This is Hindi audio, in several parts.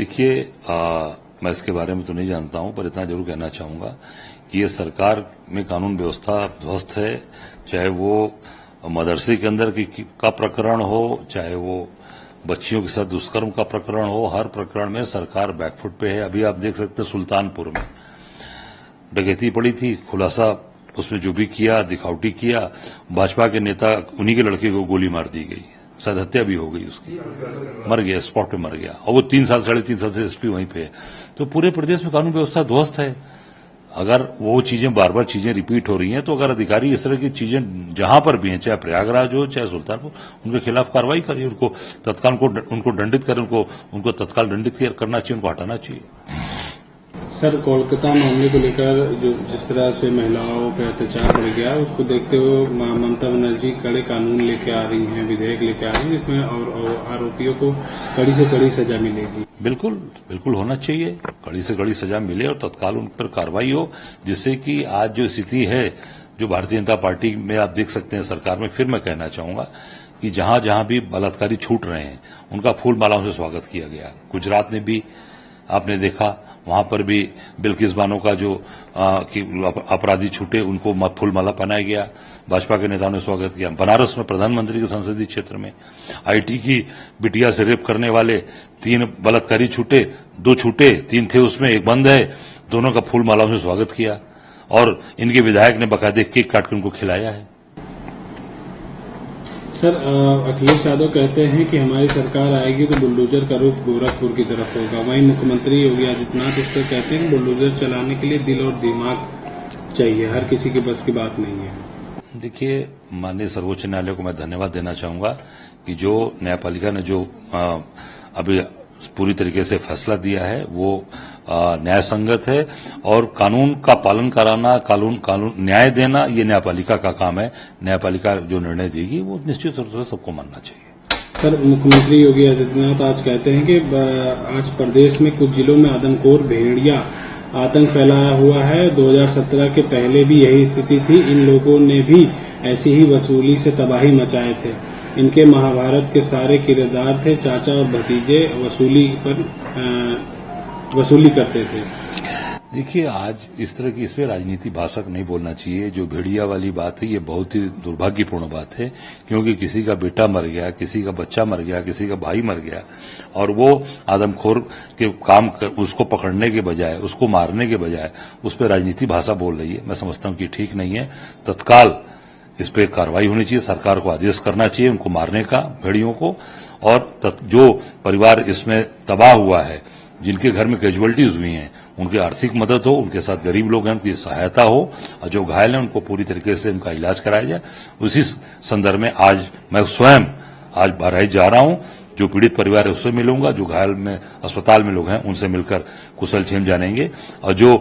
देखिए, मैं इसके बारे में तो नहीं जानता हूं, पर इतना जरूर कहना चाहूंगा कि ये सरकार में कानून व्यवस्था ध्वस्त है। चाहे वो मदरसे के अंदर का प्रकरण हो, चाहे वो बच्चियों के साथ दुष्कर्म का प्रकरण हो, हर प्रकरण में सरकार बैकफुट पे है। अभी आप देख सकते हैं सुल्तानपुर में डकैती पड़ी थी, खुलासा उसमें जो भी किया, दिखावटी किया, भाजपा के नेता उन्हीं के लड़के को गोली मार दी गई, शायद हत्या भी हो गई उसकी, मर गया, स्पॉट पे मर गया, और वो 3 साल से एसपी वहीं पे है। तो पूरे प्रदेश में कानून व्यवस्था ध्वस्त है। अगर वो चीजें बार बार चीजें रिपीट हो रही हैं, तो अगर अधिकारी इस तरह की चीजें जहां पर भी हैं, चाहे प्रयागराज हो चाहे सुल्तानपुर, उनके खिलाफ कार्रवाई करें, उनको तत्काल उनको दंडित करें, उनको तत्काल दंडित करना चाहिए, उनको हटाना चाहिए। सर, कोलकाता मामले को लेकर जो जिस तरह से महिलाओं पर अत्याचार बढ़ गया, उसको देखते हुए ममता बनर्जी कड़े कानून लेके आ रही हैं, विधेयक लेके आ रही हैं, इसमें और आरोपियों को कड़ी से कड़ी सजा मिलेगी। बिल्कुल बिल्कुल होना चाहिए, कड़ी से कड़ी सजा मिले और तत्काल उन पर कार्रवाई हो, जिससे कि आज जो स्थिति है, जो भारतीय जनता पार्टी में आप देख सकते हैं सरकार में, फिर मैं कहना चाहूंगा कि जहां जहां भी बलात्कारी छूट रहे हैं, उनका फूल मालाओं से स्वागत किया गया। गुजरात में भी आपने देखा, वहां पर भी बिल्किस बानो का जो अपराधी छूटे, उनको फूल माला पहनाया गया, भाजपा के नेताओं ने स्वागत किया। बनारस में प्रधानमंत्री के संसदीय क्षेत्र में आईटी की बिटिया से रेप करने वाले 3 बलात्कारी छूटे, 2 छूटे, 3 थे उसमें, एक बंद है, दोनों का फूल मालाओं से स्वागत किया, और इनके विधायक ने बाकायदे केक काट कर उनको खिलाया है। सर, अखिलेश यादव कहते हैं कि हमारी सरकार आएगी तो बुलडोजर का रुख गोरखपुर की तरफ होगा। वहीं मुख्यमंत्री योगी आदित्यनाथ इस पर कहते हैं कि बुलडोजर चलाने के लिए दिल और दिमाग चाहिए, हर किसी के बस की बात नहीं है। देखिए, माननीय सर्वोच्च न्यायालय को मैं धन्यवाद देना चाहूंगा कि जो न्यायपालिका ने जो अभी पूरी तरीके से फैसला दिया है, वो न्याय संगत है, और कानून का पालन कराना, कानून न्याय देना, ये न्यायपालिका का काम है। न्यायपालिका जो निर्णय देगी वो निश्चित रूप से सबको मानना चाहिए। सर, मुख्यमंत्री योगी आदित्यनाथ आज कहते हैं कि आज प्रदेश में कुछ जिलों में आदमखोर भेड़िया आतंक फैलाया हुआ है। 2017 के पहले भी यही स्थिति थी। इन लोगों ने भी ऐसी ही वसूली से तबाही मचाए थे। इनके महाभारत के सारे किरदार थे, चाचा और भतीजे वसूली करते थे। देखिए, आज इस तरह की इसमें राजनीति भाषा नहीं बोलना चाहिए। जो भेड़िया वाली बात है, ये बहुत ही दुर्भाग्यपूर्ण बात है, क्योंकि किसी का बेटा मर गया, किसी का बच्चा मर गया, किसी का भाई मर गया, और वो आदमखोर के उसको पकड़ने के बजाय, उसको मारने के बजाय उस पर राजनीति भाषा बोल रही है। मैं समझता हूं कि ठीक नहीं है। तत्काल इस पे कार्रवाई होनी चाहिए, सरकार को आदेश करना चाहिए उनको मारने का, भेड़ियों को, और जो परिवार इसमें तबाह हुआ है, जिनके घर में कैजुअलिटीज हुई हैं, उनकी आर्थिक मदद हो, उनके साथ गरीब लोग हैं उनकी सहायता हो, और जो घायल हैं उनको पूरी तरीके से उनका इलाज कराया जाए। उसी संदर्भ में आज मैं स्वयं बहराइच जा रहा हूं, जो पीड़ित परिवार है उससे मिलूंगा, जो घायल में अस्पताल में लोग हैं उनसे मिलकर कुशलक्षेम जानेंगे, और जो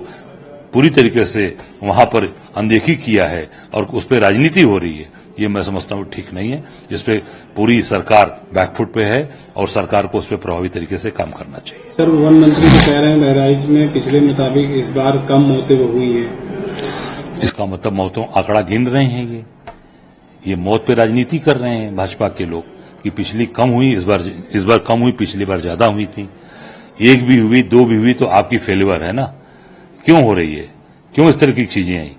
पूरी तरीके से वहां पर अनदेखी किया है और उस पर राजनीति हो रही है, ये मैं समझता हूं ठीक नहीं है। इस पे पूरी सरकार बैकफुट पे है, और सरकार को उस पर प्रभावी तरीके से काम करना चाहिए। सर, वन मंत्री तो कह रहे हैं बहराइच में पिछले मुताबिक इस बार कम मौतें हुई हैं। इसका मतलब मौतों आंकड़ा गिन रहे हैं, ये मौत पे राजनीति कर रहे हैं भाजपा के लोग, कि पिछली कम हुई, इस बार कम हुई, पिछली बार ज्यादा हुई थी। 1 भी हुई, 2 भी हुई, तो आपकी फेलियर है ना। क्यों हो रही है, क्यों इस तरह की चीजें आई,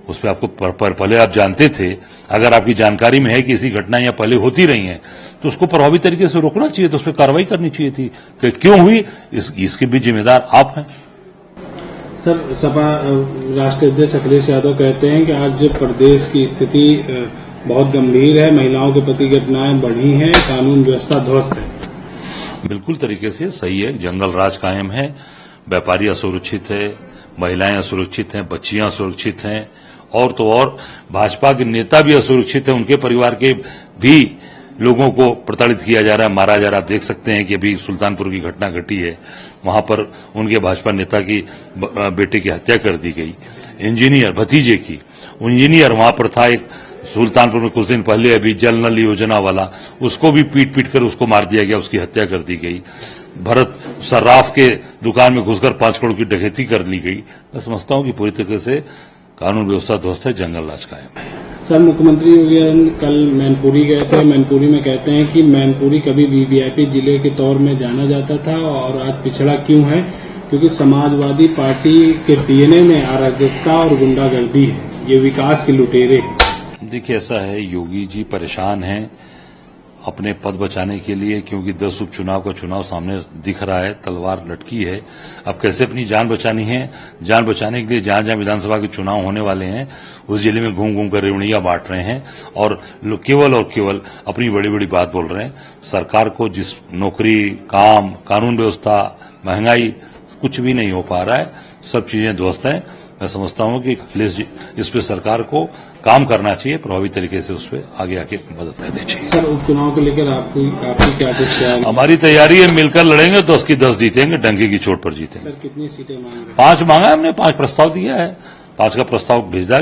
उस पर आपको पहले आप जानते थे, अगर आपकी जानकारी में है कि ऐसी घटनाएं या पहले होती रही हैं, तो उसको प्रभावी तरीके से रोकना चाहिए, तो उस पर कार्रवाई करनी चाहिए थी। कि क्यों हुई, इसके भी जिम्मेदार आप हैं। सर, सपा राष्ट्रीय अध्यक्ष अखिलेश यादव कहते हैं कि आज प्रदेश की स्थिति बहुत गंभीर है, महिलाओं के प्रति घटनाएं बढ़ी हैं, कानून व्यवस्था ध्वस्त है। बिल्कुल तरीके से सही है, जंगल राज कायम है, व्यापारी असुरक्षित है, महिलाएं असुरक्षित हैं, बच्चियां असुरक्षित हैं, और तो और भाजपा के नेता भी असुरक्षित हैं, उनके परिवार के भी लोगों को प्रताड़ित किया जा रहा है, मारा जा रहा है। आप देख सकते हैं कि अभी सुल्तानपुर की घटना घटी है, वहां पर उनके भाजपा नेता की बेटे की हत्या कर दी गई, इंजीनियर भतीजे की, इंजीनियर वहां पर था एक सुल्तानपुर में कुछ दिन पहले, अभी जल नल योजना वाला, उसको भी पीट कर उसको मार दिया गया, उसकी हत्या कर दी गई। भरत सर्राफ के दुकान में घुसकर 5 करोड़ की डकैती कर ली गई। मैं समझता हूं कि पूरी तरीके से कानून व्यवस्था ध्वस्त है, जंगल राज कायम है। सर, मुख्यमंत्री योगी आदित्यनाथ कल मैनपुरी गए थे। मैनपुरी में कहते हैं कि मैनपुरी कभी वीवीआईपी जिले के तौर में जाना जाता था और आज पिछड़ा क्यों है, क्योंकि समाजवादी पार्टी के डीएनए में अराजकता और गुंडागर्दी है। ये विकास के लुटेरे हैं। देखिए, ऐसा है, योगी जी परेशान हैं अपने पद बचाने के लिए, क्योंकि 10 उपचुनाव का चुनाव सामने दिख रहा है, तलवार लटकी है। अब कैसे अपनी जान बचानी है? जान बचाने के लिए जहां जहां विधानसभा के चुनाव होने वाले हैं उस जिले में घूम घूम कर रेवड़ियां बांट रहे हैं और लोग केवल और केवल अपनी बड़ी बड़ी बात बोल रहे हैं। सरकार को जिस नौकरी, काम, कानून व्यवस्था, महंगाई, कुछ भी नहीं हो पा रहा है, सब चीजें ध्वस्त हैं। मैं समझता हूं कि अखिलेश जी, इस पे सरकार को काम करना चाहिए, प्रभावी तरीके से उस पे आगे आके मदद करनी चाहिए। सर, उपचुनाव को लेकर आपकी क्या तैयारी है? हमारी तैयारी है, मिलकर लड़ेंगे, 10 की 10 जीतेंगे, डंके की चोट पर जीतेंगे। सर, कितनी सीटें मांग रहे हैं? 5 मांगा है हमने, 5 प्रस्ताव दिया है, 5 का प्रस्ताव भेज दिया।